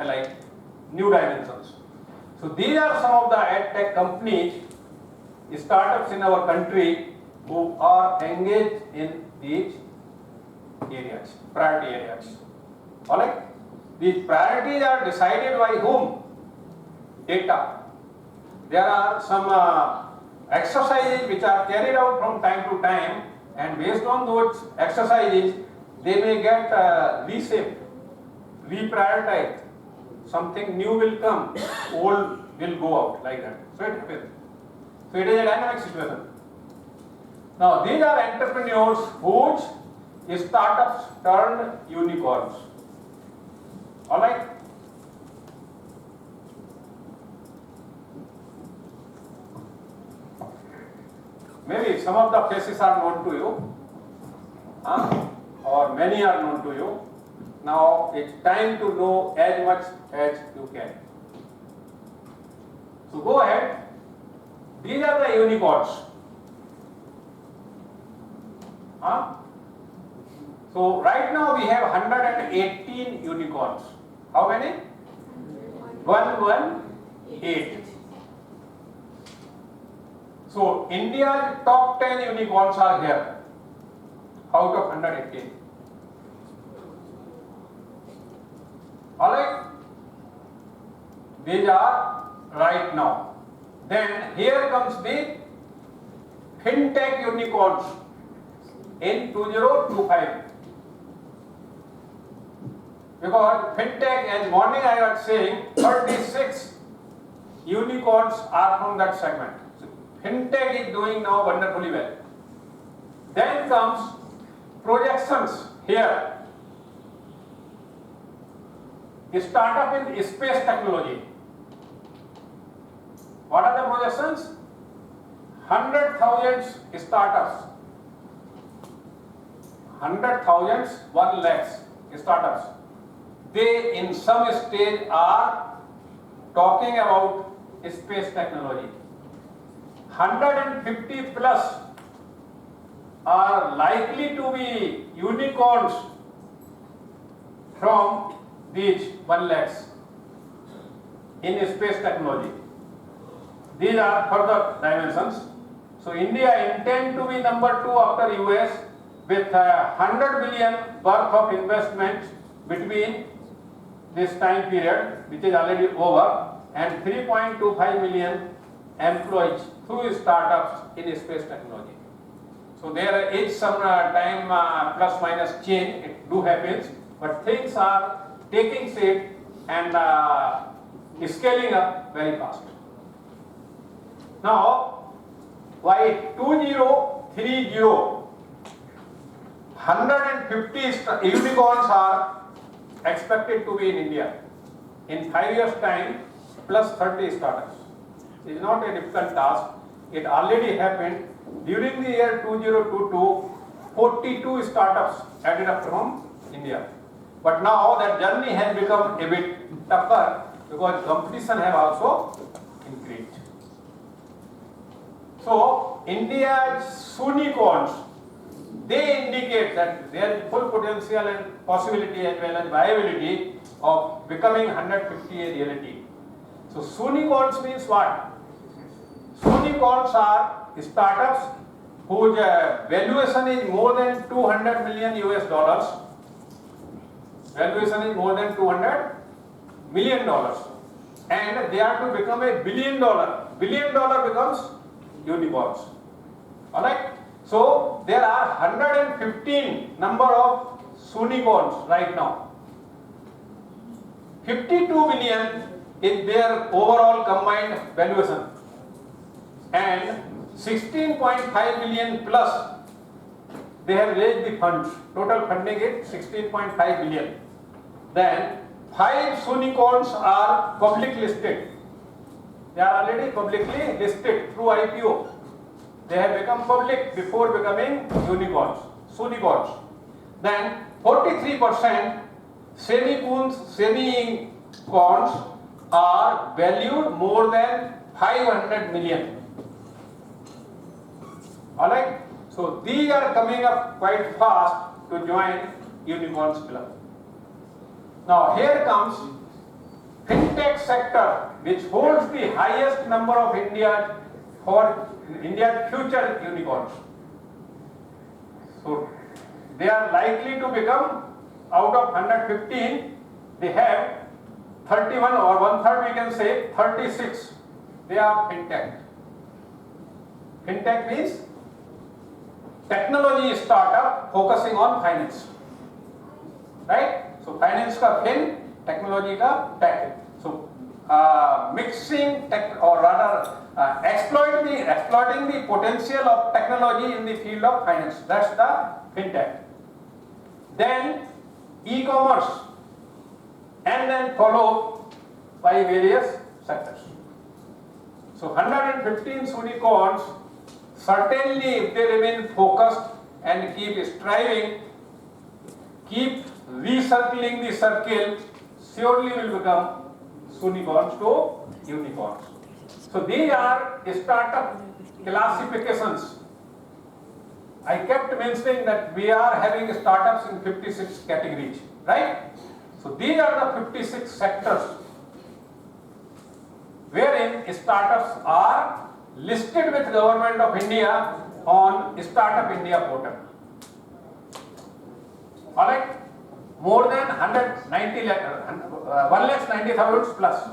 like new dimensions. So these are some of the EdTech companies, startups in our country who are engaged in these areas, priority areas. Alright? These priorities are decided by whom? Data. There are some exercises which are carried out from time to time, and based on those exercises, they may get reshaped, reprioritized. Something new will come, old will go out, like that. So it happens. So it is a dynamic situation. Now these are entrepreneurs whose startups turned unicorns. Alright? Maybe some of the faces are known to you, or many are known to you. Now it's time to know as much as you can. So go ahead. These are the unicorns. So right now we have 118 unicorns. How many? 118. So India's top 10 unicorns are here out of 118. Alright? These are right now. Then here comes the fintech unicorns in 2025. Because fintech, as morning I was saying, 36 unicorns are from that segment. So fintech is doing now wonderfully well. Then comes projections here. A startup in space technology. What are the projections? 100,000 startups. 100,000, 1 lakhs startups. They in some stage are talking about space technology. 150 plus are likely to be unicorns from these 1 lakhs in space technology. These are further dimensions. So India intends to be number 2 after US with 100 billion worth of investment between this time period, which is already over, and 3.25 million employees through startups in space technology. So there is some time plus minus change, it do happens, but things are taking shape and scaling up very fast. Now, by 2030, 150 unicorns are expected to be in India in 5 years' time, plus 30 startups. It is not a difficult task. It already happened during the year 2022. 42 startups added up from India. But now that journey has become a bit tougher because competition have also increased. So India's unicorns, they indicate that there is full potential and possibility as well as viability of becoming 150 a reality. So unicorns means what? Unicorns are startups whose valuation is more than 200 million US dollars. Valuation is more than 200 million dollars. And they are to become a $1 billion. $1 billion becomes unicorns. Alright? So there are 115 number of unicorns right now. 52 billion is their overall combined valuation. And 16.5 billion plus they have raised the funds. Total funding is 16.5 billion. Then 5 unicorns are public listed. They are already publicly listed through IPO. They have become public before becoming unicorns. Then 43% semi-unicorns are valued more than 500 million. Alright? So these are coming up quite fast to join unicorns club. Now here comes fintech sector, which holds the highest number of India's future unicorns. So they are likely to become, out of 115, they have 31 or one third, we can say 36. They are fintech. Fintech means technology startup focusing on finance, right? So finance ka fin, technology ka tech. So mixing tech, or rather exploiting the potential of technology in the field of finance. That's the fintech. Then e-commerce, and then followed by various sectors. So 115 unicorns, certainly if they remain focused and keep striving, keep recircling the circle, surely will become unicorns to unicorns. So these are startup classifications. I kept mentioning that we are having startups in 56 categories, right? So these are the 56 sectors wherein startups are listed with Government of India on Startup India portal. Alright, more than 1,90,000 plus.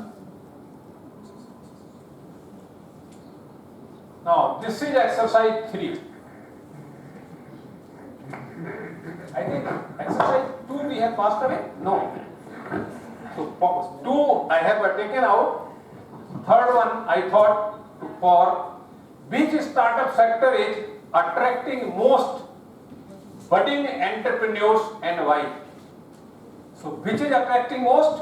Now this is exercise 3. I think exercise 2 we have passed away? No. So 2 I have taken out. Third one I thought for which startup sector is attracting most budding entrepreneurs and why? So which is attracting most?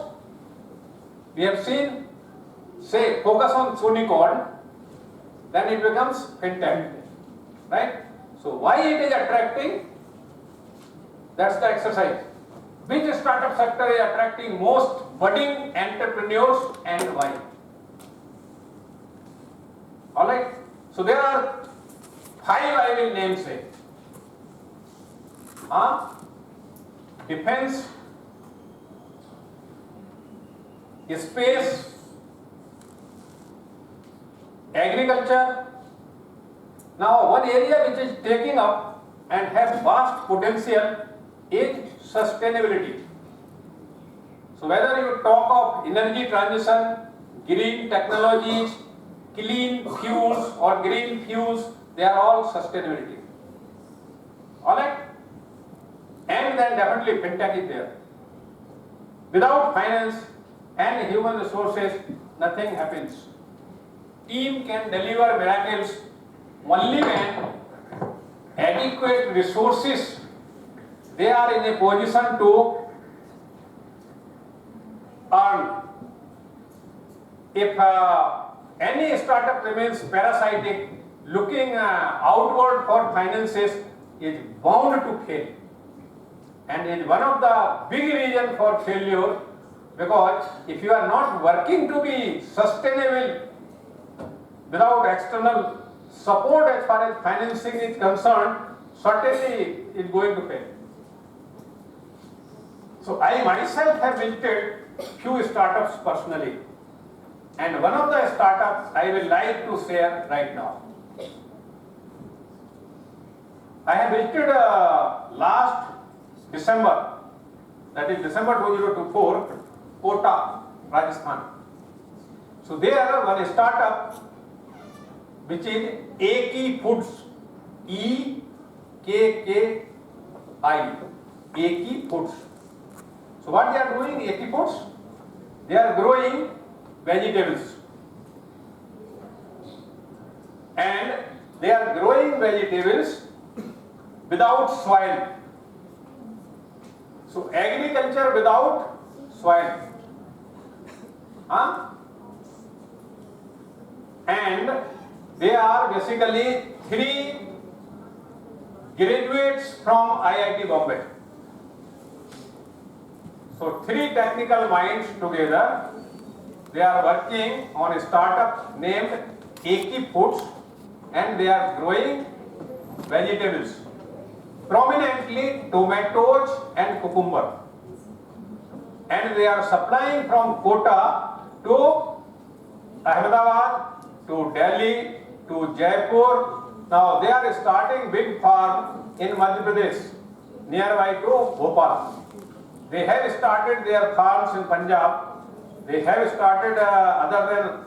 We have seen, say, focus on unicorn, then it becomes fintech, right? So why it is attracting? That's the exercise. Which startup sector is attracting most budding entrepreneurs and why? Alright, so there are 5 I will name, say. Defense, space, agriculture. Now one area which is taking up and has vast potential is sustainability. So whether you talk of energy transition, green technologies, clean fuels or green fuels, they are all sustainability. Alright? And then definitely fintech is there. Without finance and human resources, nothing happens. Team can deliver miracles only when adequate resources, they are in a position to earn. If any startup remains parasitic, looking outward for finances, is bound to fail, and is one of the big reasons for failure, because if you are not working to be sustainable without external support as far as financing is concerned, certainly is going to fail. So I myself have visited few startups personally, and one of the startups I will like to share right now. I have visited last December, that is December 2024, Kota, Rajasthan. So there one startup which is Eki Foods, EKKI, Eki Foods. So what they are doing, Eki Foods? They are growing vegetables, and they are growing vegetables without soil. So agriculture without soil. And they are basically 3 graduates from IIT Bombay. So 3 technical minds together, they are working on a startup named Eki Foods, and they are growing vegetables, prominently tomatoes and cucumber. and they are supplying from Kota to Ahmedabad, to Delhi, to Jaipur. Now they are starting big farm in Madhya Pradesh, nearby to Bhopal. They have started their farms in Punjab. They have started other than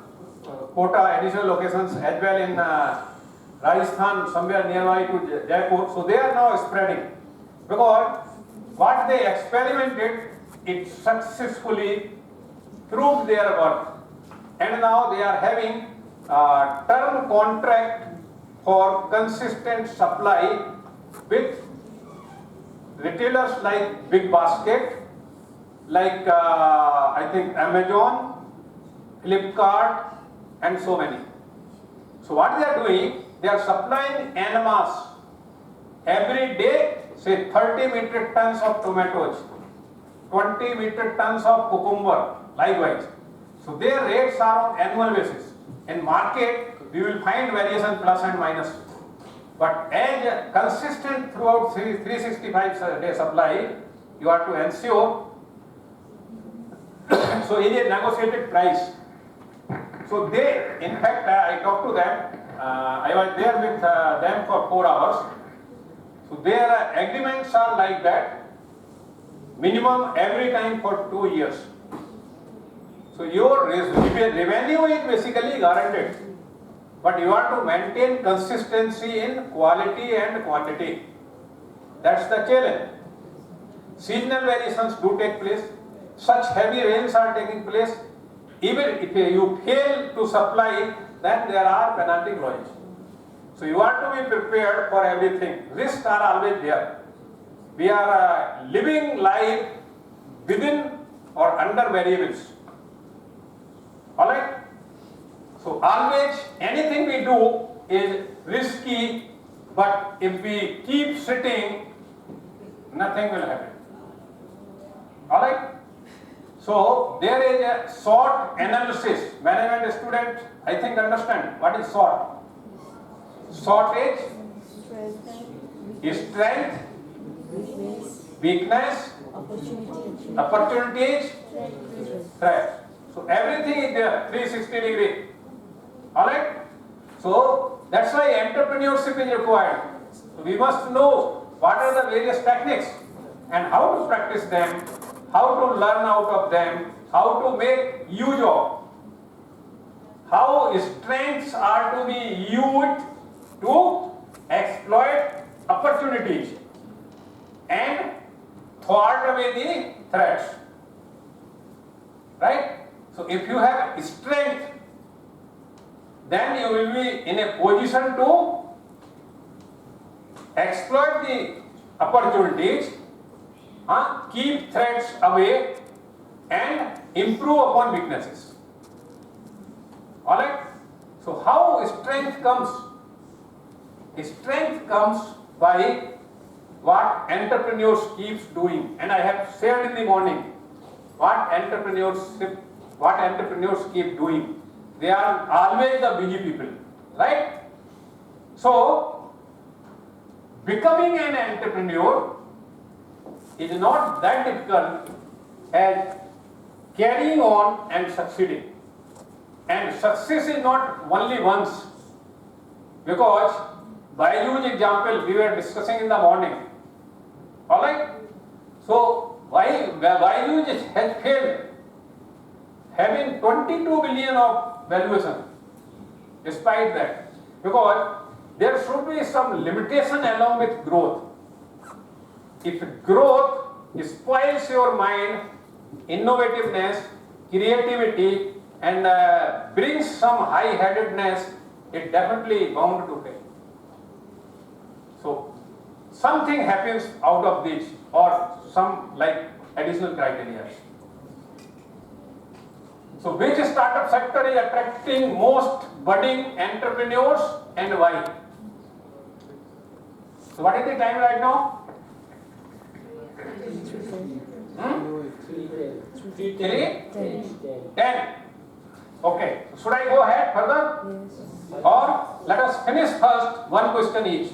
Kota additional locations as well in Rajasthan, somewhere nearby to Jaipur. So they are now spreading because what they experimented, it successfully proved their worth, and now they are having a term contract for consistent supply with retailers like Big Basket, like I think Amazon, Flipkart, and so many. So what they are doing, they are supplying en masse every day, say 30 metric tons of tomatoes, 20 metric tons of cucumber, likewise. So their rates are on annual basis. In market, we will find variation plus and minus. But as consistent throughout 365 day supply, you have to ensure. So it is a negotiated price. So they, in fact, I talked to them. I was there with them for 4 hours. So their agreements are like that. Minimum every time for 2 years. So your revenue is basically guaranteed. But you have to maintain consistency in quality and quantity. That's the challenge. Seasonal variations do take place. Such heavy rains are taking place. Even if you fail to supply, then there are penalty clauses. So you have to be prepared for everything. Risks are always there. We are living life within or under variables. Alright? So always anything we do is risky, but if we keep sitting, nothing will happen. Alright? So there is a SWOT analysis. Management student, I think understand what is SWOT. SWOT is strength, weakness, opportunities, threat. So everything is there, 360 degree. Alright? So that's why entrepreneurship is required. So we must know what are the various techniques and how to practice them, how to learn out of them, how to make use of, how strengths are to be used to exploit opportunities and thwart away the threats. Right? So if you have strength, then you will be in a position to exploit the opportunities, keep threats away, and improve upon weaknesses. Alright? So how strength comes? Strength comes by what entrepreneurs keeps doing, and I have shared in the morning what entrepreneurs keep doing. They are always the busy people, right? So becoming an entrepreneur is not that difficult as carrying on and succeeding. And success is not only once, because Byju's example we were discussing in the morning. Alright? So Byju has failed, having 22 billion of valuation, despite that, because there should be some limitation along with growth. If growth spoils your mind, innovativeness, creativity, and brings some high-headedness, it definitely bound to fail. So something happens out of this, or some like additional criteria. So which startup sector is attracting most budding entrepreneurs and why? So what is the time right now? 10. Okay. Should I go ahead further? Yes. Or let us finish first one question each.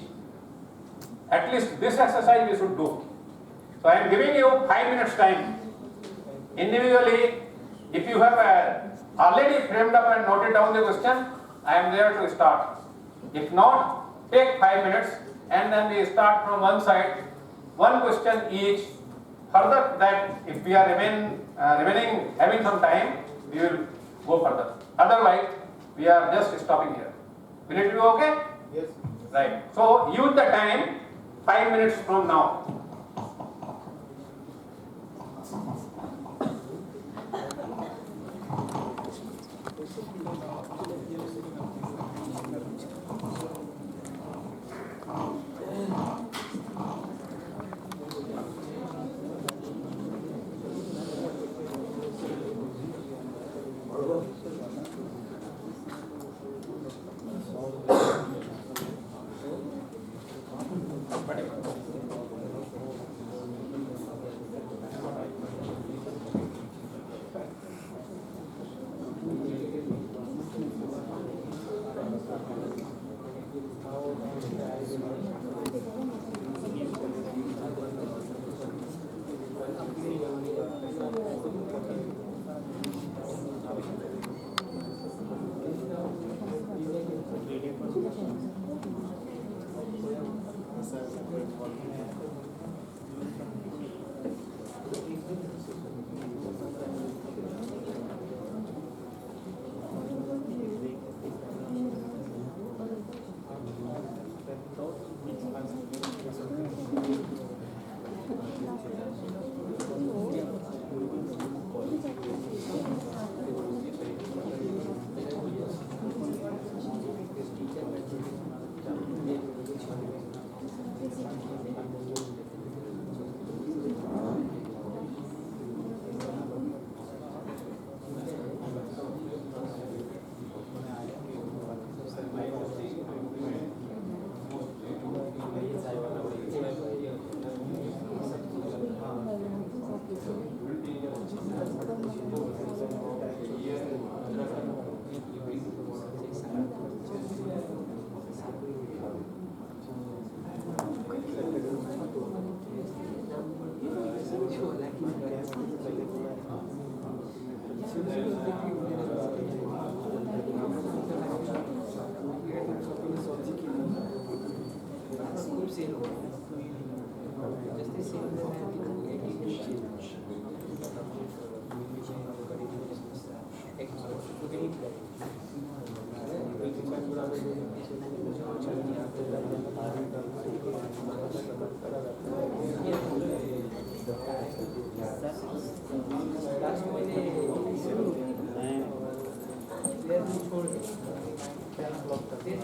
At least this exercise we should do. So I am giving you 5 minutes time. Individually, if you have already framed up and noted down the question, I am there to start. If not, take 5 minutes and then we start from one side, one question each. Further that if we are remaining having some time, we will go further. Otherwise, we are just stopping here. Will it be okay? Yes. Right. So use the time 5 minutes from now.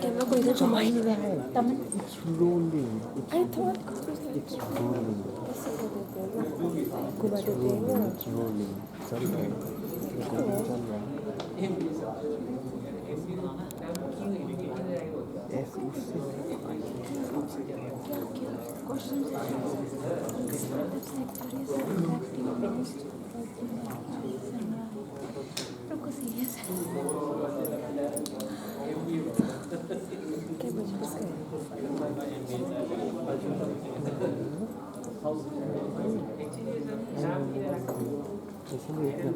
Em nó quỳ ra cho mày về tâm It's rolling. ai thought It's rolling. cô bà được tiếng rồi It's rolling. Chal raha hai. Recording chal raha hai. Yes, उससे question startup sector is रुको serious है क्या बज इसलिए इतना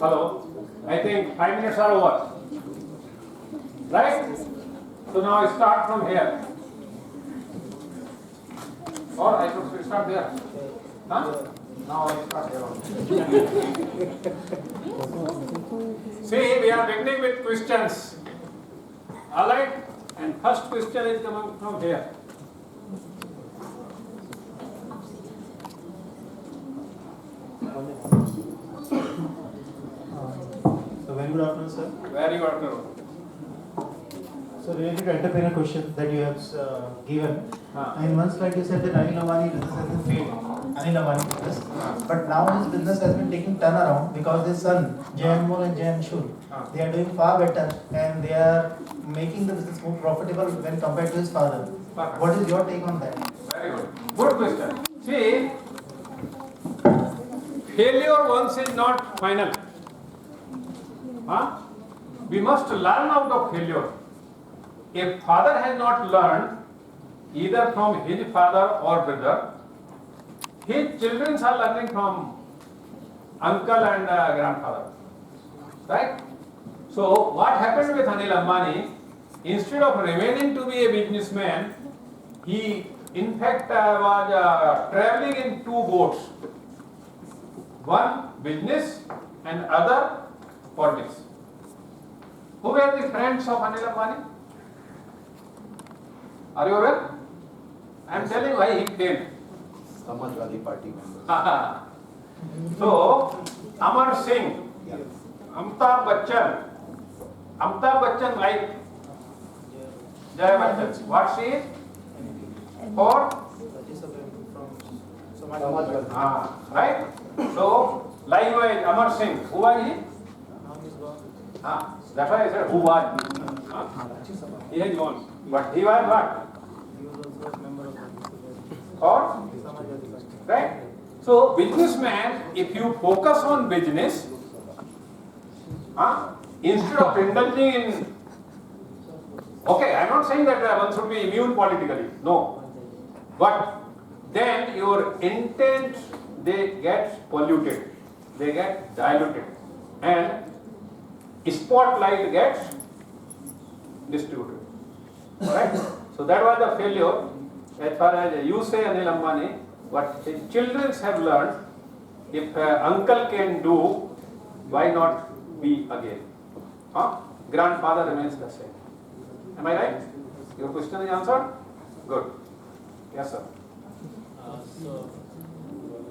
Hello, I think 5 minutes are over. Right? So now I start from here. Or I should start there. Huh? Now I start here only. See, we are beginning with questions. Alright? And first question is coming from here. So very good afternoon, sir. Very good afternoon. So related to entrepreneur question that you have given, in one slide you said that Anil Ambani business has been failed. Anil Ambani business, but now his business has been taking turnaround because his son Jay Anmol and Jay Anshul, they are doing far better and they are making the business more profitable when compared to his father. What is your take on that? Very good. Good question. See, failure once is not final. We must learn out of failure. If father has not learned either from his father or brother, his children are learning from uncle and grandfather. Right? So what happened with Anil Ambani, instead of remaining to be a businessman, he in fact was traveling in two boats. One business and other politics. Who were the friends of Anil Ambani? Are you aware? I am telling why he failed. Samajwadi Party members. So, Amar Singh, Amitabh Bachchan like Jaya Bachchan. What she is? For? Samajwadi. Right? So, likewise Amar Singh, who was he? That's why I said who was. He has gone. But he was what? Or? Right? So, businessman, if you focus on business, instead of indulging in, okay, I am not saying that one should be immune politically, no. But then your intent, they get polluted, they get diluted, and spotlight gets distributed. Alright? So that was the failure. As far as you say Anil Ambani, what his children have learned, if uncle can do, why not we again? Grandfather remains the same. Am I right? Your question is answered? Good. Yes, sir. So,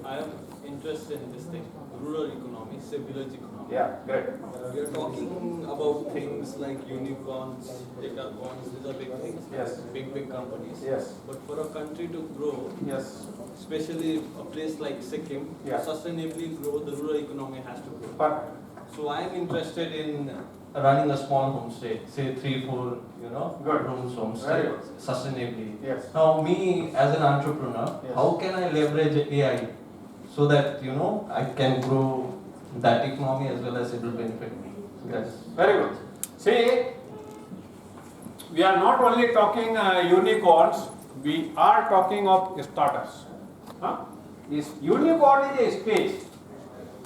I am interested in this thing, rural economy, say village economy. Yeah, great. We are talking about things like unicorns, decacorns, these are big things. Yes. Big companies. Yes. But for a country to grow, Yes. especially a place like Sikkim, Yeah. to sustainably grow, the rural economy has to grow. Perfect. So I am interested in running a small homestay, say 3-4, Good. rooms Very homestay, good. sustainably. Yes. Now me as an entrepreneur, Yes. how can I leverage AI so that I can grow that economy as well as it will benefit me? Yes. Very good. See, we are not only talking unicorns, we are talking of startups. This unicorn is a stage.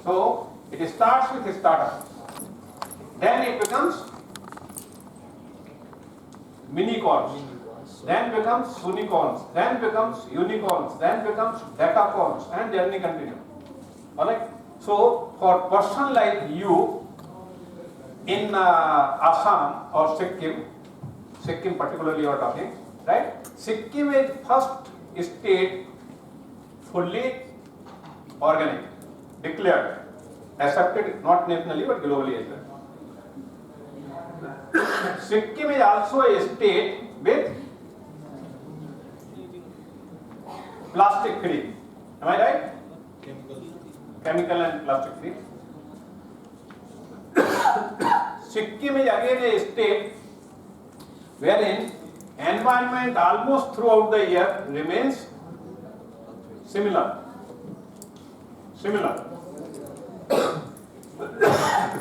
So, it starts with a startup. Then it becomes minicorns. Then becomes unicorns. Then becomes unicorns. Then becomes datacorns. And journey continues. Alright? So, for person like you, in Assam or Sikkim particularly you are talking, right? Sikkim is first state fully organic, declared, accepted not nationally but globally as well. Sikkim is also a state with plastic free. Am I right? Chemical and plastic free. Sikkim is again a state wherein environment almost throughout the year remains similar.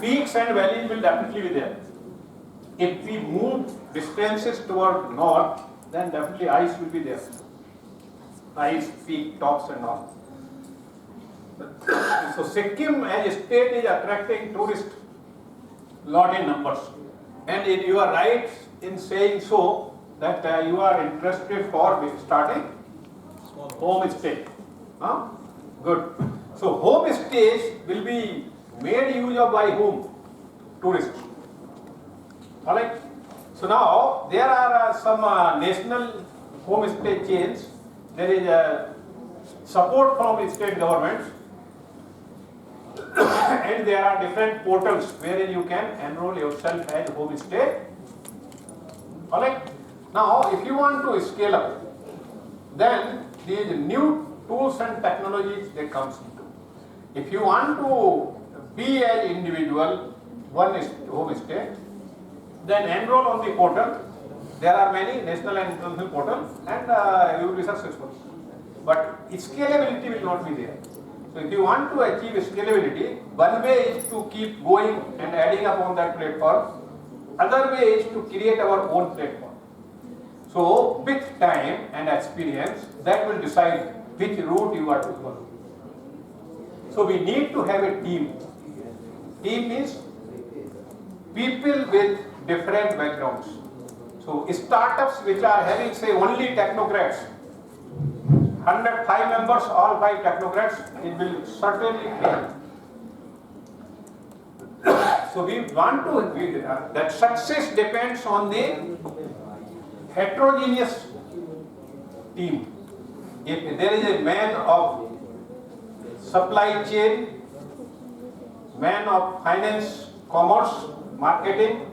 Peaks and valleys will definitely be there. If we move distances toward north, then definitely ice will be there. Ice, peak, tops and all. So Sikkim as a state is attracting tourists lot in numbers. And you are right in saying so that you are interested for starting home stay. Huh? Good. So home stays will be made use of by whom? Tourists. Alright. So now there are some national home stay chains. There is support from state governments. And there are different portals wherein you can enroll yourself as home stay. Alright. Now if you want to scale up, then these new tools and technologies they comes into. If you want to be an individual, one is home stay, then enroll on the portal. There are many national and international portals, and you will be successful. But scalability will not be there. So if you want to achieve scalability, one way is to keep going and adding up on that platform. Other way is to create our own platform. So with time and experience, that will decide which route you are to follow. So we need to have a team. Team means people with different backgrounds. So startups which are having say only technocrats, 105 members, all 5 technocrats, it will certainly fail. So we want to, that success depends on the heterogeneous team. If there is a man of supply chain, man of finance, commerce, marketing,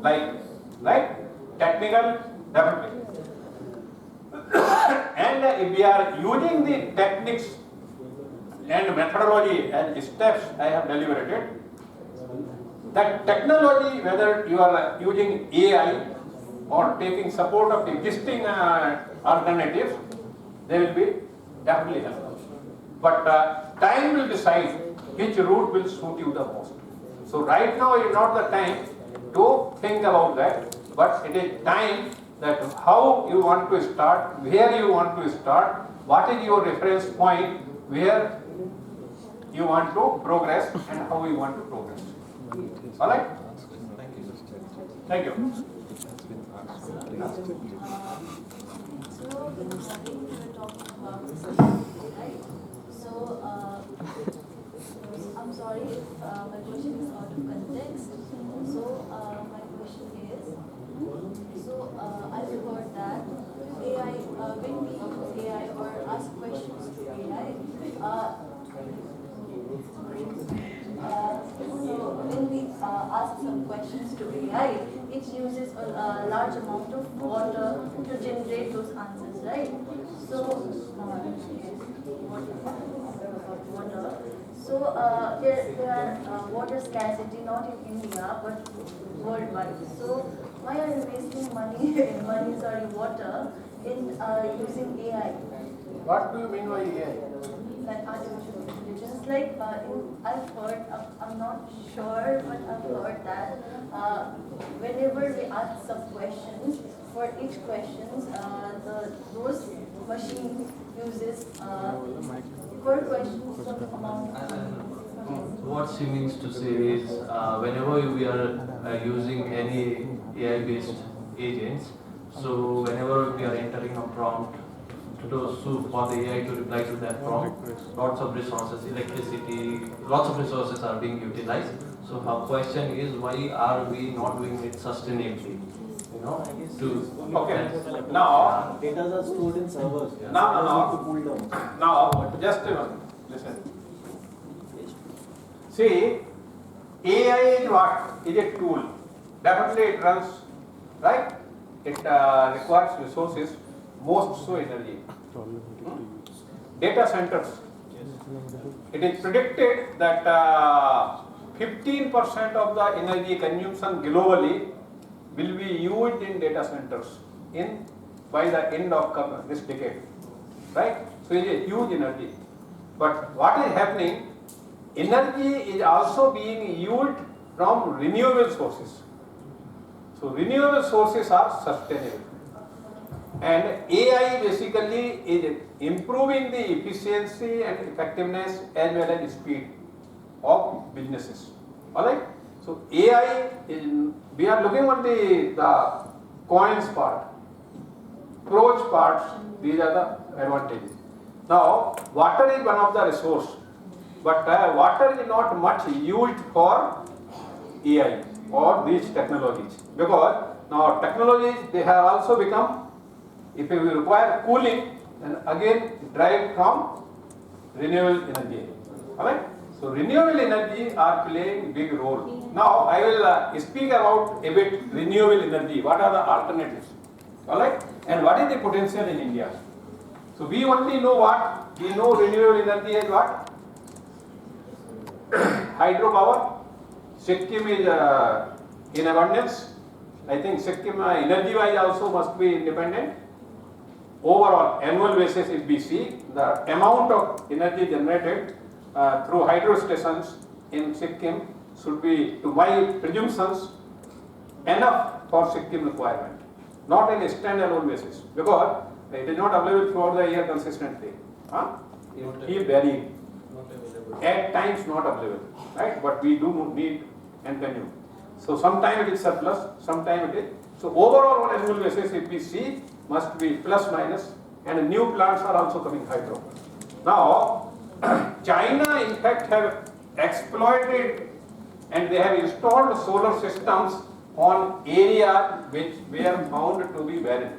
like technical, definitely. And if we are using the techniques and methodology and steps I have deliberated, that technology, whether you are using AI or taking support of existing alternatives, they will be definitely helpful. But time will decide which route will suit you the most. So right now is not the time to think about that, but it is time that how you want to start, where you want to start, what is your reference point, where you want to progress and how you want to progress. Alright? Thank you. I'm sorry if my question is out of context. So my question is, I've heard that AI, when we use AI or ask questions to AI, so when we ask some questions to AI, it uses a large amount of water to generate those answers, right? So, water. So there are water scarcity not in India but worldwide. So why are you wasting water in using AI? What do you mean by AI? Like artificial intelligence. Like I've heard, I'm not sure, but I've heard that whenever we ask some questions, for each questions, those machine uses per question some amount. What she means to say is, whenever we are using any AI-based agents, so whenever we are entering a prompt for the AI to reply to that prompt, lots of resources, electricity, lots of resources are being utilized. So her question is, why are we not doing it sustainably? You know, Okay. Now, Data are stored in servers. now, To pull down. now, just listen. See, AI is what? Is a tool. Definitely it runs, right? It requires resources, most so energy. Data centers. It is predicted that 15% of the energy consumption globally will be used in data centers by the end of this decade, right? So it is a huge energy. But what is happening? Energy is also being used from renewable sources. So renewable sources are sustainable. And AI basically is improving the efficiency and effectiveness as well as speed of businesses. Alright? So AI is, we are looking at the coins part, pros parts, these are the advantages. Now, water is one of the resource, but water is not much used for AI or these technologies, because now technologies, they have also become, if you require cooling, then again derived from renewable energy. Alright? So renewable energy are playing big role. Now I will speak about a bit renewable energy. What are the alternatives? Alright? And what is the potential in India? So we only know what? We know renewable energy is what? Hydropower. Sikkim is in abundance. I think Sikkim energy wise also must be independent. Overall, annual basis, if we see, the amount of energy generated through hydro stations in Sikkim should be, to my presumptions, enough for Sikkim requirement. Not in a standalone basis, because it is not available throughout the year consistently. It keep varying. At times not available, right? But we do need and consume. So sometime it is surplus, sometime it is. So overall on annual basis, if we see, must be plus minus, and new plants are also coming hydro. Now, China in fact have exploited and they have installed solar systems on areas which were found to be barren.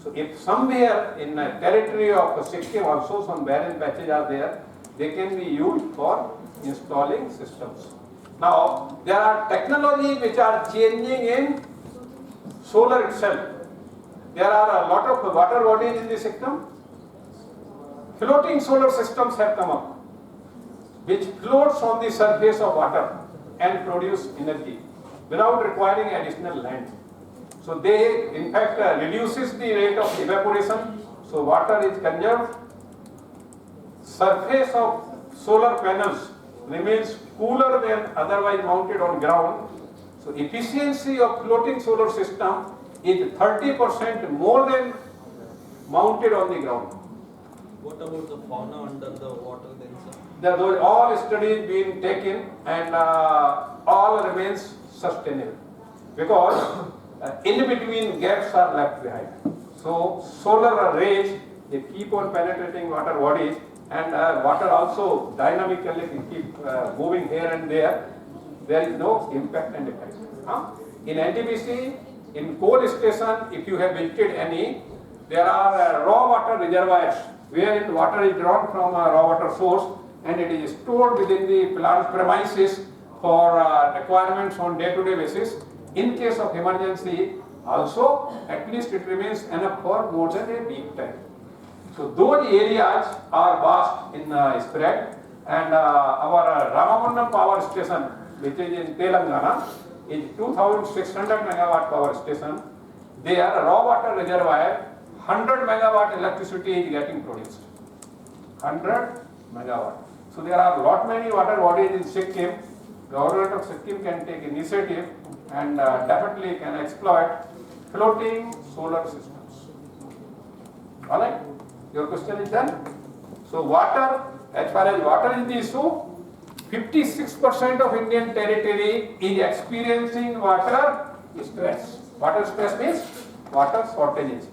So if somewhere in the territory of Sikkim also some barren patches are there, they can be used for installing systems. Now, there are technologies which are changing in solar itself. There are a lot of water bodies in the Sikkim. Floating solar systems have come up, which floats on the surface of water and produce energy without requiring additional land. So they in fact reduces the rate of evaporation, so water is conserved. Surface of solar panels remains cooler than otherwise mounted on ground. So efficiency of floating solar system is 30% more than mounted on the ground. what about the fauna under the water then, sir? Those all studies being taken and all remains sustainable, because in between gaps are left behind. So solar rays, they keep on penetrating water bodies, and water also dynamically keep moving here and there. There is no impact and effect. In NTPC, in coal station, if you have visited any, there are raw water reservoirs wherein water is drawn from a raw water source and it is stored within the plant premises for requirements on day-to-day basis. In case of emergency, also at least it remains enough for more than a week time. So those areas are vast in spread, and our Ramagundam power station, which is in Telangana, is 2,600 megawatt power station. There raw water reservoir, 100 megawatt electricity is getting produced. 100 megawatt. So there are lot many water bodies in Sikkim. Government of Sikkim can take initiative and definitely can exploit floating solar systems. Alright? Your question is done? So water, as far as water is the issue, 56% of Indian territory is experiencing water stress. Water stress means water shortages.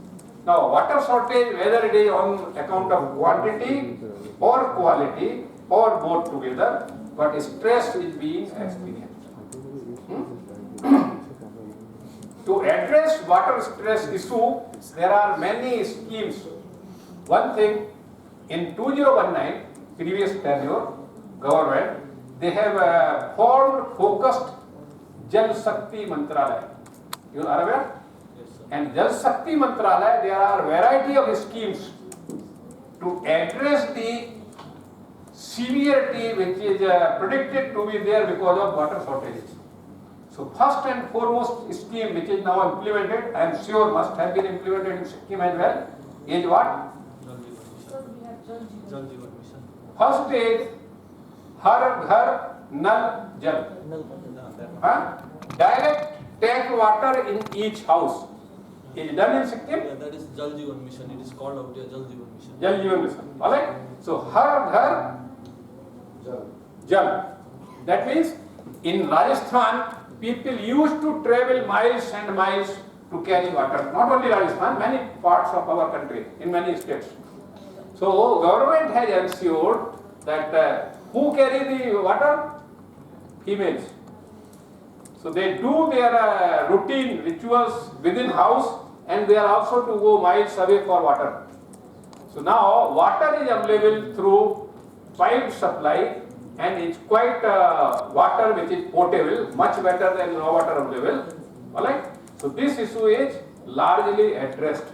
Now water shortage, whether it is on account of quantity or quality or both together, but stress is being experienced. To address water stress issue, there are many schemes. One thing, in 2019, previous tenure, government, they have formed focused Jal Shakti Mantralaya. You are aware? Yes, sir. And Jal Shakti Mantralaya, there are variety of schemes to address the severity which is predicted to be there because of water shortages. So first and foremost scheme which is now implemented, I am sure must have been implemented in Sikkim as well, is what? Jal Jeevan Mission. First is Har Ghar Nal Jal. Direct tap water in each house. Is it done in Sikkim? Yeah, that is Jal Jeevan Mission. It is called out here Jal Jeevan Mission. Jal Jeevan Mission. Alright? So Har Ghar Jal. That means in Rajasthan, people used to travel miles and miles to carry water. Not only Rajasthan, many parts of our country, in many states. So government has ensured that who carry the water? Females. So they do their routine rituals within house, and they are also to go miles away for water. So now water is available through pipe supply, and it's quite water which is potable, much better than no water available. Alright? So this issue is largely addressed,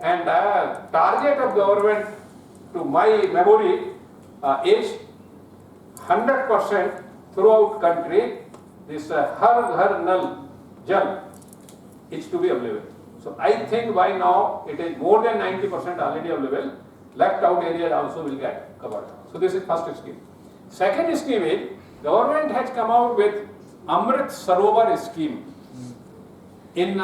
and target of government, to my memory, is 100% throughout country. This Har Ghar Nal Jal is to be available. So I think by now it is more than 90% already available. Left out areas also will get covered. So this is first scheme. Second scheme is government has come out with Amrit Sarovar scheme. In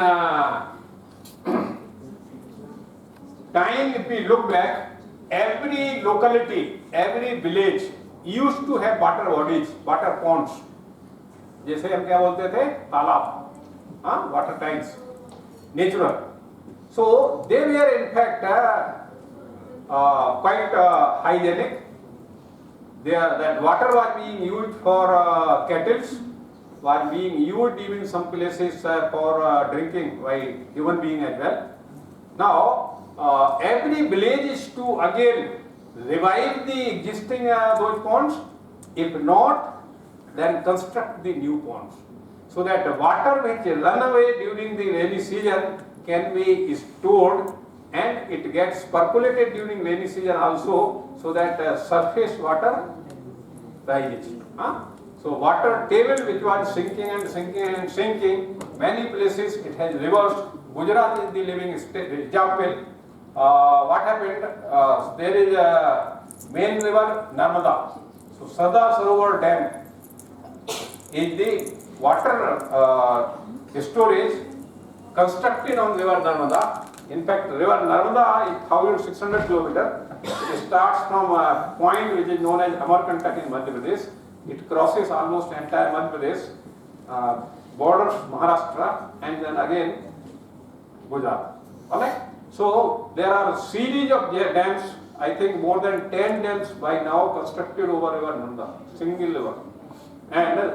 time, if we look back, every locality, every village used to have water bodies, water ponds. जैसे हम क्या बोलते थे, तालाब, water tanks, natural. So they were in fact quite hygienic. That water was being used for kettles, was being used even some places for drinking by human being as well. Now every village is to again revive the existing those ponds. If not, then construct the new ponds, so that water which run away during the rainy season can be stored, and it gets percolated during rainy season also, so that surface water rises. So water table which was sinking and sinking and sinking, many places it has reversed. Gujarat is the living example. What happened? There is a main river Narmada. So Sardar Sarovar Dam is the water storage constructed on river Narmada. In fact, river Narmada is 1,600 kilometers. It starts from a point which is known as Amarkantak in Madhya Pradesh. It crosses almost entire Madhya Pradesh, borders Maharashtra, and then again Gujarat. Alright? So there are a series of dams. I think more than 10 dams by now constructed over river Narmada, single river, and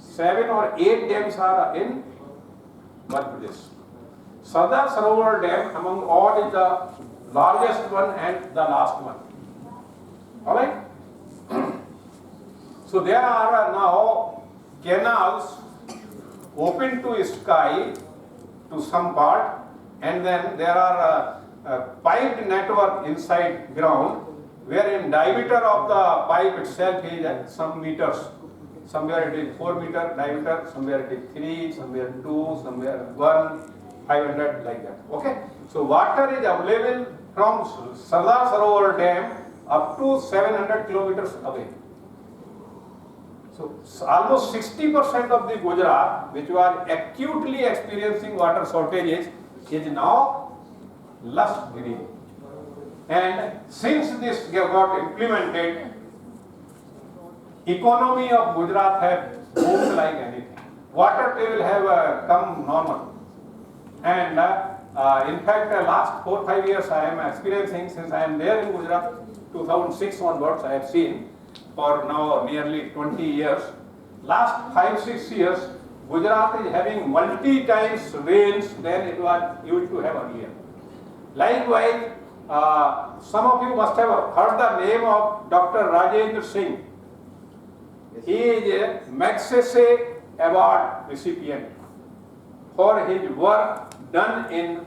7 or 8 dams are in Madhya Pradesh. Sardar Sarovar Dam among all is the largest one and the last one. Alright? So there are now canals open to sky to some part, and then there are piped network inside ground, wherein diameter of the pipe itself is at some meters. Somewhere it is 4 meter diameter, somewhere it is 3, somewhere 2, somewhere 1, 500 like that. Okay? So water is available from Sardar Sarovar Dam up to 700 kilometers away. So almost 60% of the Gujarat, which was acutely experiencing water shortages, is now lush green. And since this got implemented, economy of Gujarat have boomed like anything. Water table have come normal. And in fact, last 4-5 years I am experiencing, since I am there in Gujarat, 2006 onwards I have seen, for now nearly 20 years. Last 5-6 years, Gujarat is having multi times rains than it was used to have earlier. Likewise, some of you must have heard the name of Dr. Rajendra Singh. He is a Magsaysay Award recipient for his work done in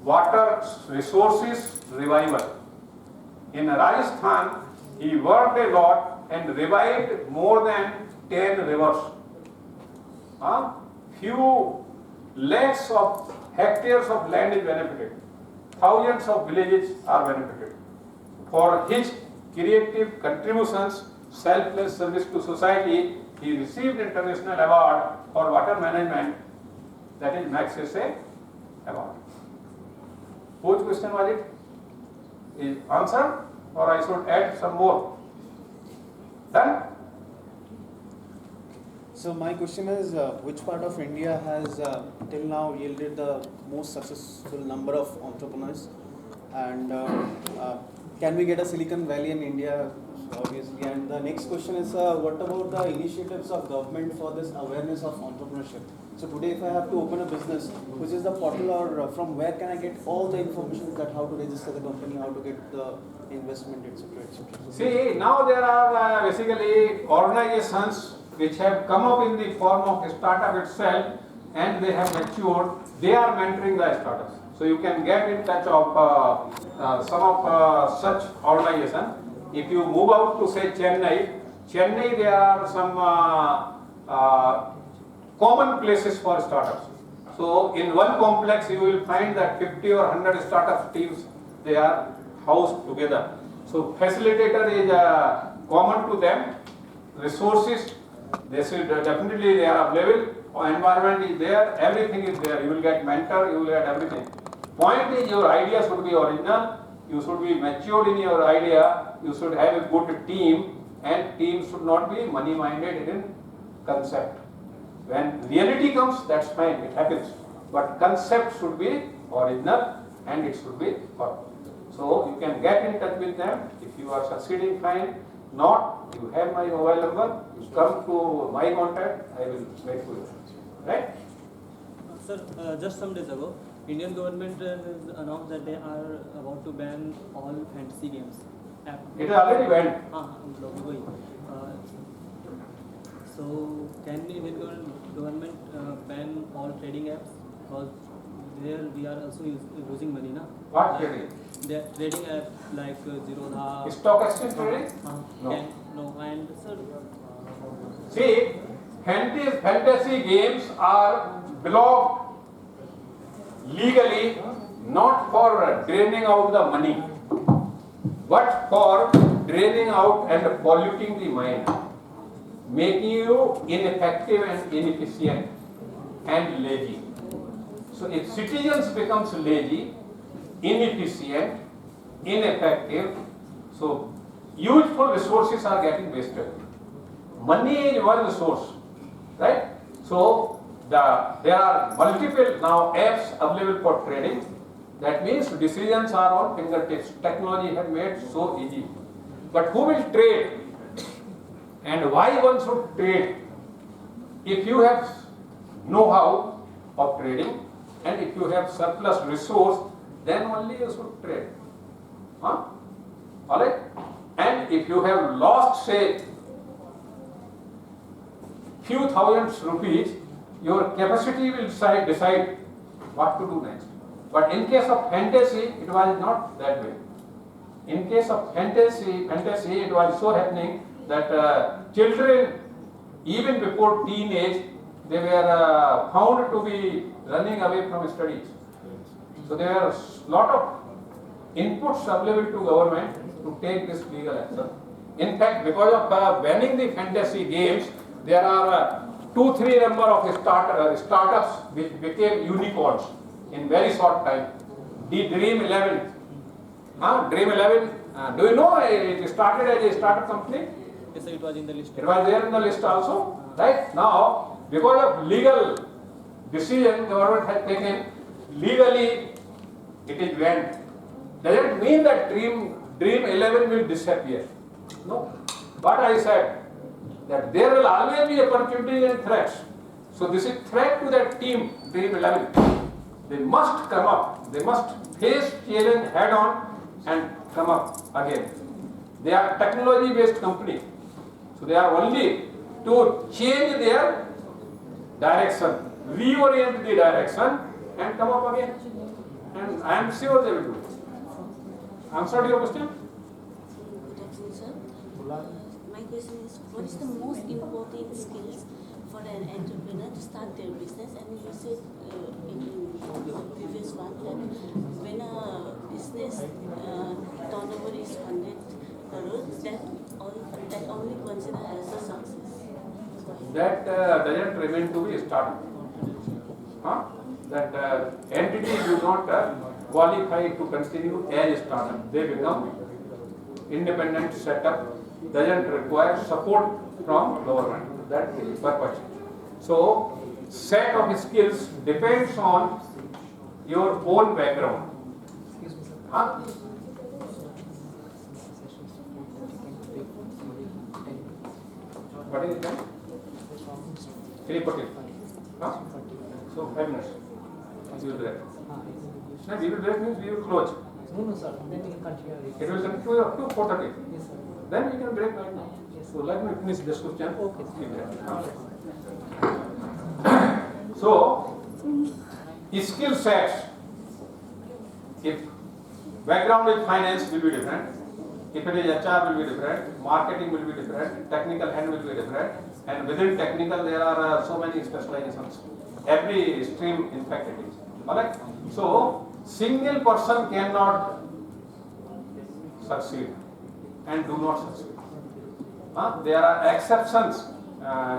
water resources revival. In Rajasthan, he worked a lot and revived more than 10 rivers. Few lakhs of hectares of land is benefited. Thousands of villages are benefited. For his creative contributions, selfless service to society, he received international award for water management, that is Magsaysay Award. Whose question was it? Is answered, or I should add some more? Done? So my question is, which part of India has till now yielded the most successful number of entrepreneurs? And can we get a Silicon Valley in India, obviously? And the next question is, what about the initiatives of government for this awareness of entrepreneurship? So today, if I have to open a business, which is the portal, or from where can I get all the information that how to register the company, how to get the investment, etc., etc. See, now there are basically organizations which have come up in the form of startup itself, and they have matured. They are mentoring the startups. So you can get in touch of some of such organizations. If you move out to say Chennai, there are some common places for startups. So in one complex, you will find that 50 or 100 startup teams, they are housed together. So facilitator is common to them. Resources, they should definitely they are available. Environment is there, everything is there. You will get mentor, you will get everything. Point is, your idea should be original. You should be matured in your idea. You should have a good team, and team should not be money-minded in concept. When reality comes, that's fine, it happens. But concept should be original and it should be perfect. So you can get in touch with them. If you are succeeding, fine. Not, you have my mobile number. You come to my contact, I will wait for you. Right? Sir, just some days ago, Indian government has announced that they are about to ban all fantasy games. It is already banned. So can the Indian government ban all trading apps? Because there we are also losing money, na? What trading? The trading app like Zerodha. Stock exchange trading? No. No, and sir. See, fantasy games are blocked legally, not for draining out the money, but for draining out and polluting the mind, making you ineffective and inefficient and lazy. So if citizens becomes lazy, inefficient, ineffective, so useful resources are getting wasted. Money is one resource, right? So there are multiple now apps available for trading. That means decisions are on fingertips. Technology has made so easy. But who will trade? And why one should trade? If you have know-how of trading and if you have surplus resource, then only you should trade. Alright? And if you have lost, say, few thousands rupees, your capacity will decide what to do next. But in case of fantasy, it was not that way. In case of fantasy, it was so happening that children, even before teenage, they were found to be running away from studies. So there are a lot of inputs available to government to take this legal action. In fact, because of banning the fantasy games, there are 2-3 number of startups which became unicorns in very short time. The Dream 11. Dream 11, do you know it started as a startup company? Yes, sir, it was in the list. It was there in the list also. Right? Now, because of legal decision government has taken, legally it is banned. Does it mean that Dream 11 will disappear? No. But I said that there will always be opportunities and threats. So this is threat to that team, Team 11. They must come up. They must face challenge head on and come up again. They are technology-based company. So they are only to change their direction, reorient the direction and come up again. And I am sure they will do it. Answered your question? Good afternoon, sir. My question is, what is the most important skills for an entrepreneur to start their business? And you said in the previous one that when a business turnover is 100 crores, that only considered as a success. That doesn't remain to be started. That entity do not qualify to continue as startup. They become independent setup, doesn't require support from government. That is the purpose. So, set of skills depends on your own background. Huh? What is it then? 3:40. Huh? So 5 minutes. We will break. No, we will break means we will close. No, sir. Then we can continue. It will continue up to 4:30. Yes, sir. Then we can break right now. So let me finish this question. Okay. So, skill sets. If background with finance will be different. If it is HR will be different. Marketing will be different. Technical hand will be different. And within technical there are so many specializations. Every stream in fact it is. Alright? So, single person cannot succeed and do not succeed. There are exceptions.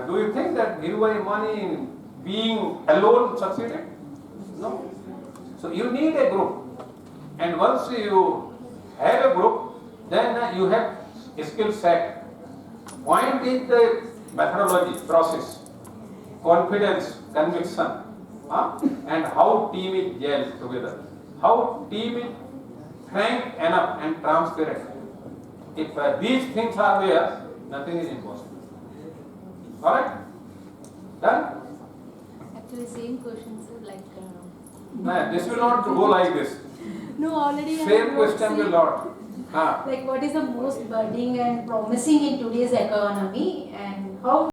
Do you think that Dhirubhai Ambani being alone succeeded? No. So you need a group. And once you have a group, then you have a skill set. Point is the methodology, process, confidence, conviction, and how team is gelled together. How team is frank enough and transparent. If these things are there, nothing is impossible. Alright? Done? Actually, same question, sir. No, this will not go like this. No, already. Same question will not. Like, what is the most budding and promising in today's economy, and how